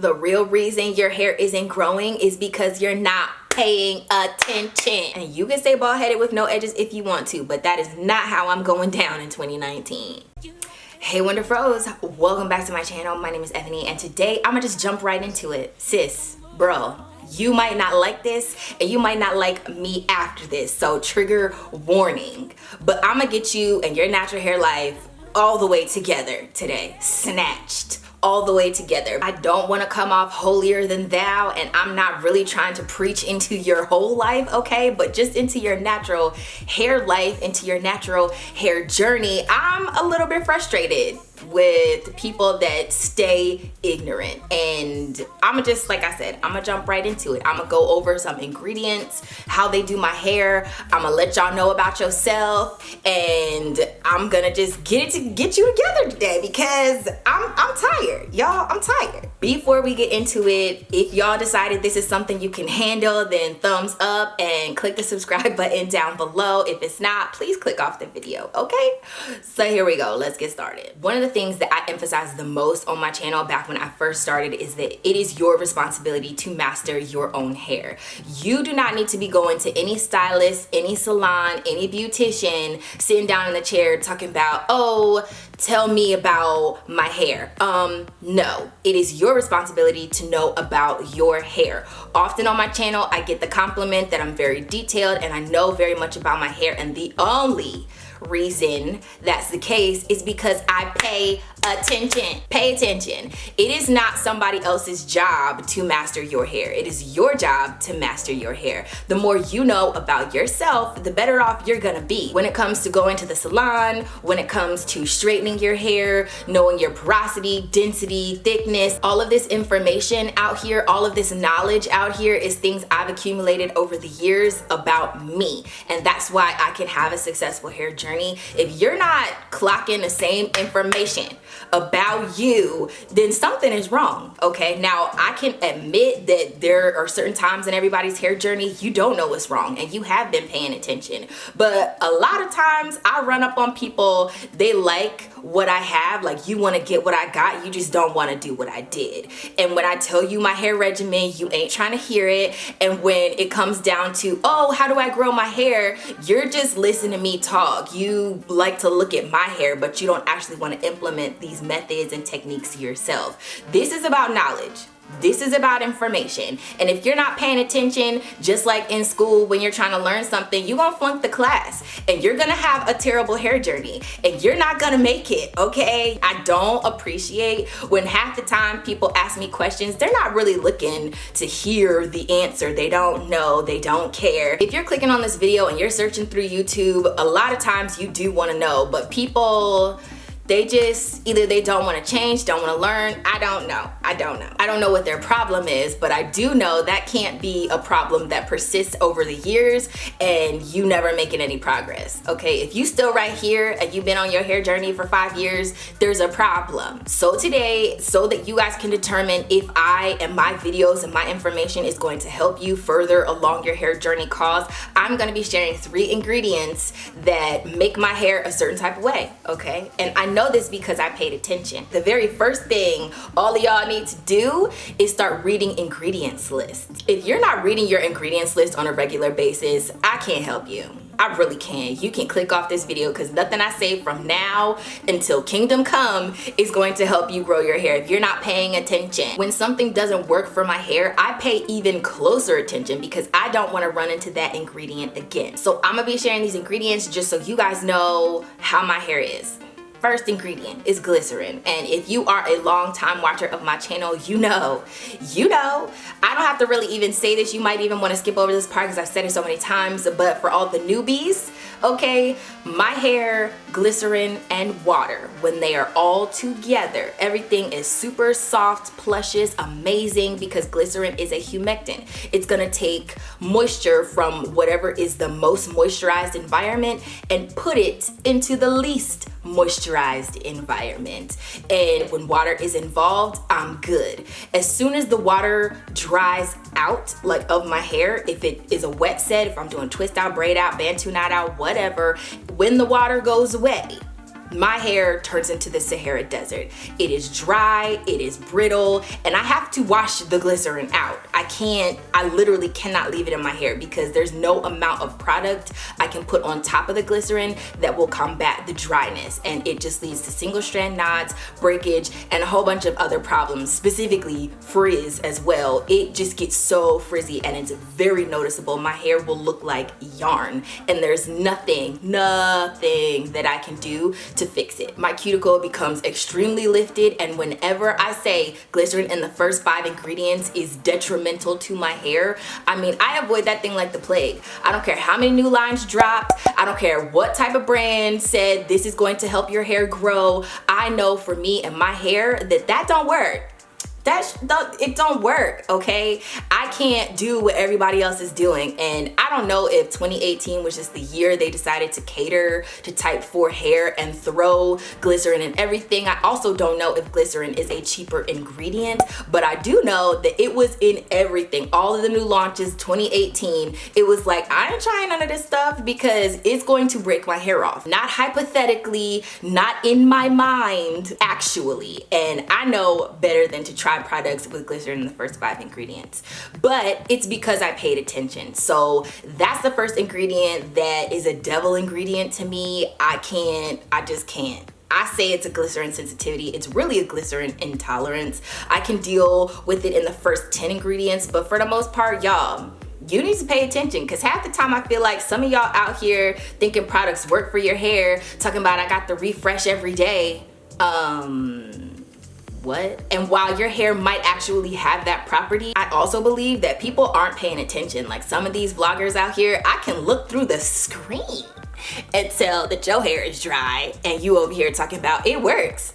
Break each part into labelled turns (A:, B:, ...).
A: The real reason your hair isn't growing is because you're not paying attention. And you can stay bald headed with no edges if you want to, but that is not how I'm going down in 2019. Hey Wonderfros, welcome back to my channel. My name is Ebony and today I'm gonna just jump right into it. Sis, bro, you might not like this and you might not like me after this, so trigger warning. But I'm gonna get you and your natural hair life all the way together today. Snatched all the way together. I don't want to come off holier than thou, and I'm not really trying to preach into your whole life, okay, but just into your natural hair life, into your natural hair journey. I'm a little bit frustrated with people that stay ignorant, and I'ma just, like I said, I'ma jump right into it. I'ma go over some ingredients, how they do my hair. I'ma let y'all know about yourself, and I'm gonna just get you together today because I'm tired, y'all. I'm tired. Before we get into it, if y'all decided this is something you can handle, then thumbs up and click the subscribe button down below. If it's not, please click off the video, okay? So here we go, let's get started. One of the things that I emphasize the most on my channel back when I first started is that it is your responsibility to master your own hair. You do not need to be going to any stylist, any salon, any beautician, sitting down in the chair talking about, oh, tell me about my hair. No, it is your responsibility to know about your hair. Often on my channel, I get the compliment that I'm very detailed and I know very much about my hair, and the only reason that's the case is because I pay attention. Pay attention. It is not somebody else's job to master your hair. It is your job to master your hair. The more you know about yourself, the better off you're gonna be. When it comes to going to the salon, when it comes to straightening your hair, knowing your porosity, density, thickness, all of this information out here, all of this knowledge out here is things I've accumulated over the years about me. And that's why I can have a successful hair journey. If you're not clocking the same information about you, then something is wrong, okay? Now, I can admit that there are certain times in everybody's hair journey you don't know what's wrong and you have been paying attention. But a lot of times I run up on people, they like what I have, like you want to get what I got, you just don't want to do what I did. And when I tell you my hair regimen, you ain't trying to hear it. And when it comes down to, oh, how do I grow my hair, you're just listening to me talk. You like to look at my hair, but you don't actually want to implement these methods and techniques yourself. This is about knowledge. This is about information. And if you're not paying attention, just like in school when you're trying to learn something, you're gonna flunk the class and you're gonna have a terrible hair journey and you're not gonna make it, okay? I don't appreciate when half the time people ask me questions, they're not really looking to hear the answer. They don't know, they don't care. If you're clicking on this video and you're searching through YouTube, a lot of times you do wanna know, but people, they just, either they don't want to change, don't want to learn. I don't know. I don't know what their problem is, but I do know that can't be a problem that persists over the years and you never making any progress, okay? If you still right here and you've been on your hair journey for 5 years, there's a problem. So today, so that you guys can determine if I and my videos and my information is going to help you further along your hair journey cause, I'm going to be sharing 3 ingredients that make my hair a certain type of way, okay? And I know this because I paid attention. The very first thing all of y'all need to do is start reading ingredients lists. If you're not reading your ingredients list on a regular basis, I can't help you. I really can. You can click off this video because nothing I say from now until kingdom come is going to help you grow your hair if you're not paying attention. When something doesn't work for my hair, I pay even closer attention because I don't want to run into that ingredient again. So I'm gonna be sharing these ingredients just so you guys know how my hair is. First ingredient is glycerin, and if you are a long time watcher of my channel, you know, I don't have to really even say this. You might even want to skip over this part because I've said it so many times, but for all the newbies, okay, my hair, glycerin, and water, when they are all together, everything is super soft, plushes, amazing because glycerin is a humectant. It's gonna take moisture from whatever is the most moisturized environment and put it into the least moisturized environment. And when water is involved, I'm good. As soon as the water dries out, like of my hair, if it is a wet set, if I'm doing twist out, braid out, bantu knot out, whatever, when the water goes away, my hair turns into the Sahara Desert. It is dry, it is brittle, and I have to wash the glycerin out. I literally cannot leave it in my hair because there's no amount of product I can put on top of the glycerin that will combat the dryness, and it just leads to single strand knots, breakage, and a whole bunch of other problems, specifically frizz as well. It just gets so frizzy and it's very noticeable. My hair will look like yarn, and there's nothing that I can do to fix it. My cuticle becomes extremely lifted, and whenever I say glycerin in the first 5 ingredients is detrimental to my hair, I mean, I avoid that thing like the plague. I don't care how many new lines dropped. I don't care what type of brand said this is going to help your hair grow. I know for me and my hair that don't work. It don't work, okay? I can't do what everybody else is doing, and I don't know if 2018 was just the year they decided to cater to type 4 hair and throw glycerin in everything. I also don't know if glycerin is a cheaper ingredient, but I do know that it was in everything. All of the new launches 2018, it was like, I ain't trying none of this stuff because it's going to break my hair off. Not hypothetically, not in my mind, actually. And I know better than to try products with glycerin in the first 5 ingredients, but it's because I paid attention. So that's the first ingredient that is a devil ingredient to me. I just can't. I say it's a glycerin sensitivity. It's really a glycerin intolerance. I can deal with it in the first 10 ingredients, but for the most part, y'all, you need to pay attention, because half the time I feel like some of y'all out here thinking products work for your hair, talking about I got the refresh every day. What? And while your hair might actually have that property, I also believe that people aren't paying attention. Like some of these vloggers out here, I can look through the screen and tell that your hair is dry, and you over here talking about it works.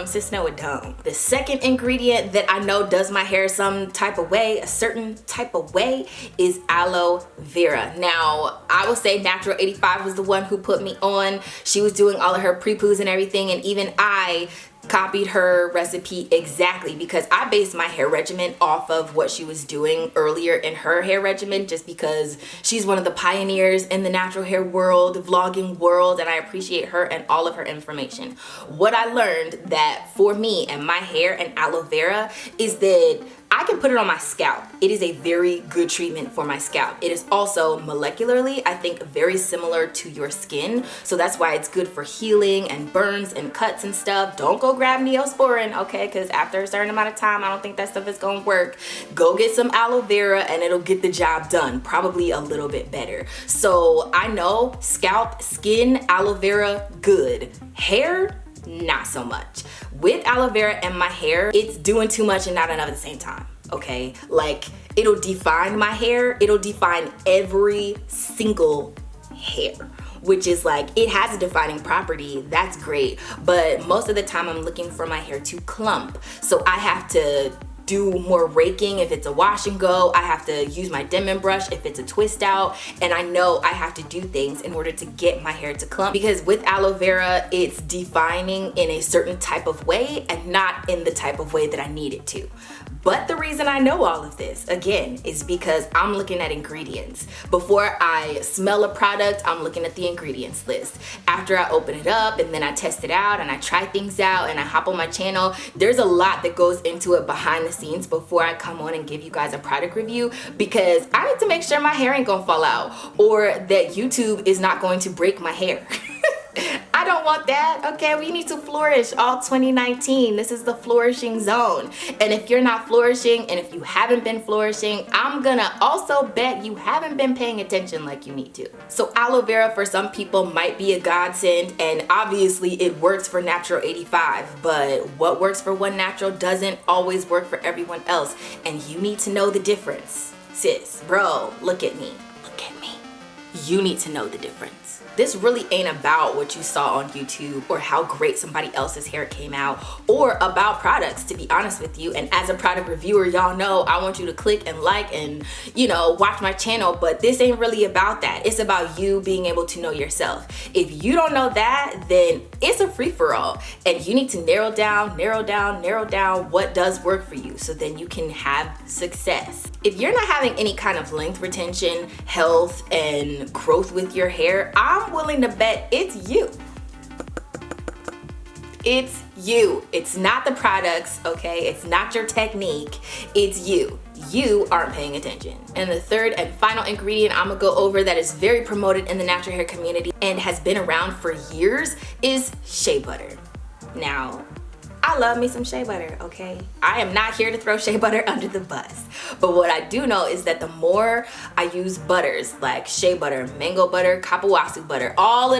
A: Sis, no it don't. The second ingredient that I know does my hair some type of way, a certain type of way, is aloe vera. Now, I will say Natural 85 was the one who put me on. She was doing all of her pre-poos and everything, and even I copied her recipe exactly because I based my hair regimen off of what she was doing earlier in her hair regimen, just because she's one of the pioneers in the natural hair world, vlogging world, and I appreciate her and all of her information. What I learned that for me and my hair and aloe vera is that I can put it on my scalp. It is a very good treatment for my scalp. It is also molecularly, I think, very similar to your skin. So that's why it's good for healing and burns and cuts and stuff. Don't go grab Neosporin, okay? Because after a certain amount of time, I don't think that stuff is gonna work. Go get some aloe vera and it'll get the job done. Probably a little bit better. So I know scalp, skin, aloe vera, good. Hair, not so much. With aloe vera and my hair, it's doing too much and not enough at the same time, okay? Like, it'll define my hair, it'll define every single hair, which is like, it has a defining property, that's great, but most of the time I'm looking for my hair to clump, so I have to do more raking if it's a wash and go. I have to use my Denman brush if it's a twist out, and I know I have to do things in order to get my hair to clump, because with aloe vera it's defining in a certain type of way and not in the type of way that I need it to. But the reason I know all of this, again, is because I'm looking at ingredients. Before I smell a product, I'm looking at the ingredients list. After I open it up and then I test it out and I try things out and I hop on my channel, there's a lot that goes into it behind the scenes before I come on and give you guys a product review, because I need to make sure my hair ain't gonna fall out or that YouTube is not going to break my hair. I don't want that, okay? We need to flourish all 2019. This is the flourishing zone. And if you're not flourishing and if you haven't been flourishing, I'm gonna also bet you haven't been paying attention like you need to. So aloe vera for some people might be a godsend, and obviously it works for Natural 85, but what works for one natural doesn't always work for everyone else, and you need to know the difference. Sis, bro, look at me. Look at me. You need to know the difference. This really ain't about what you saw on YouTube or how great somebody else's hair came out or about products, to be honest with you. And as a product reviewer, y'all know I want you to click and like and, you know, watch my channel, but this ain't really about that. It's about you being able to know yourself. If you don't know that, then it's a free-for-all, and you need to narrow down what does work for you so then you can have success. If you're not having any kind of length retention, health, and growth with your hair, I'm willing to bet it's you. It's you. It's not the products, okay? It's not your technique. It's you. You aren't paying attention. And the third and final ingredient I'm gonna go over that is very promoted in the natural hair community and has been around for years is shea butter. Now, I love me some shea butter, okay? I am not here to throw shea butter under the bus. But what I do know is that the more I use butters like shea butter, mango butter, kapuasu butter, all of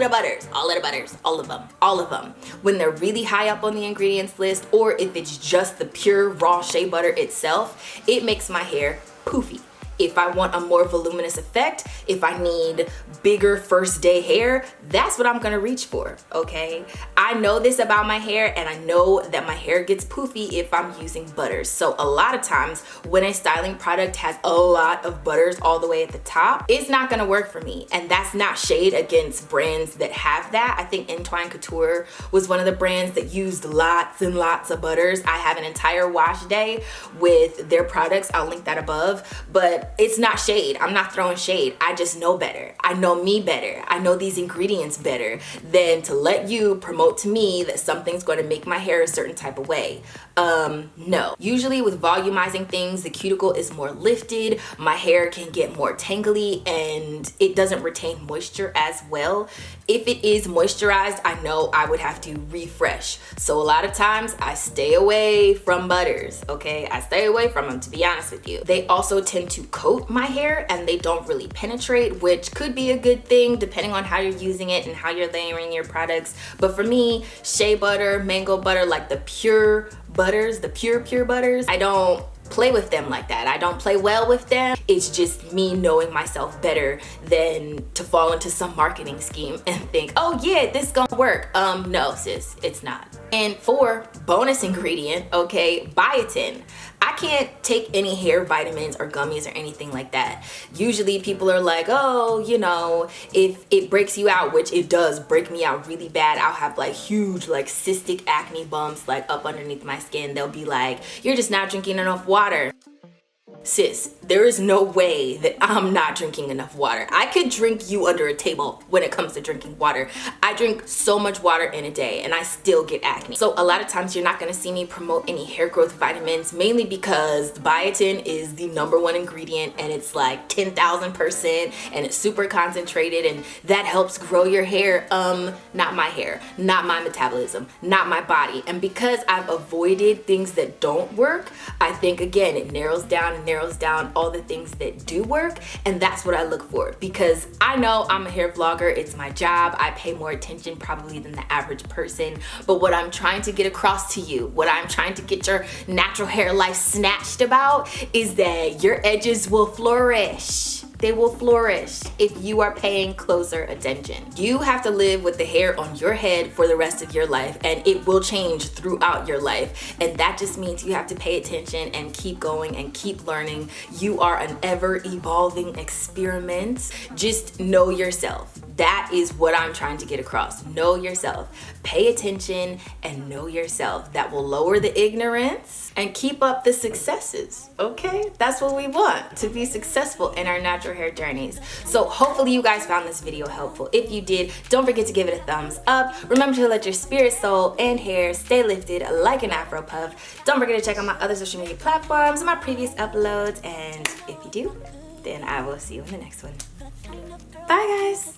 A: them, when they're really high up on the ingredients list, or if it's just the pure raw shea butter itself, it makes my hair poofy. If I want a more voluminous effect, if I need bigger first day hair, that's what I'm gonna reach for, okay? I know this about my hair, and I know that my hair gets poofy if I'm using butters. So a lot of times when a styling product has a lot of butters all the way at the top, it's not gonna work for me. And that's not shade against brands that have that. I think Entwine Couture was one of the brands that used lots and lots of butters. I have an entire wash day with their products. I'll link that above, but it's not shade. I'm not throwing shade. I just know better. I know me better. I know these ingredients better than to let you promote to me that something's going to make my hair a certain type of way. No. Usually with volumizing things, the cuticle is more lifted, my hair can get more tangly, and it doesn't retain moisture as well. If it is moisturized, I know I would have to refresh. So a lot of times I stay away from butters, okay? I stay away from them, to be honest with you. They also tend to coat my hair and they don't really penetrate, which could be a good thing depending on how you're using it and how you're layering your products. But for me, shea butter, mango butter, like the pure butters, the pure butters, I don't play with them like that. I don't play well with them. It's just me knowing myself better than to fall into some marketing scheme and think, oh yeah, this gonna work. No sis, it's not. And for bonus ingredient, okay, biotin. I can't take any hair vitamins or gummies or anything like that. Usually people are like, oh, you know, if it breaks you out, which it does break me out really bad, I'll have like huge like cystic acne bumps like up underneath my skin. They'll be like, you're just not drinking enough water. Sis, there is no way that I'm not drinking enough water. I could drink you under a table when it comes to drinking water. I drink so much water in a day and I still get acne. So a lot of times you're not gonna see me promote any hair growth vitamins, mainly because biotin is the #1 ingredient and it's like 10,000% and it's super concentrated, and that helps grow your hair. Not my hair, not my metabolism, not my body. And because I've avoided things that don't work, I think again, it narrows down all the things that do work, and that's what I look for, because I know I'm a hair vlogger, it's my job, I pay more attention probably than the average person, but what I'm trying to get across to you, what I'm trying to get your natural hair life snatched about is that your edges will flourish. They will flourish if you are paying closer attention. You have to live with the hair on your head for the rest of your life, and it will change throughout your life. And that just means you have to pay attention and keep going and keep learning. You are an ever-evolving experiment. Just know yourself. That is what I'm trying to get across. Know yourself. Pay attention and know yourself. That will lower the ignorance and keep up the successes, okay? That's what we want, to be successful in our natural hair journeys. So hopefully you guys found this video helpful. If you did, don't forget to give it a thumbs up. Remember to let your spirit, soul, and hair stay lifted like an Afro puff. Don't forget to check out my other social media platforms and my previous uploads. And if you do, then I will see you in the next one. Bye guys.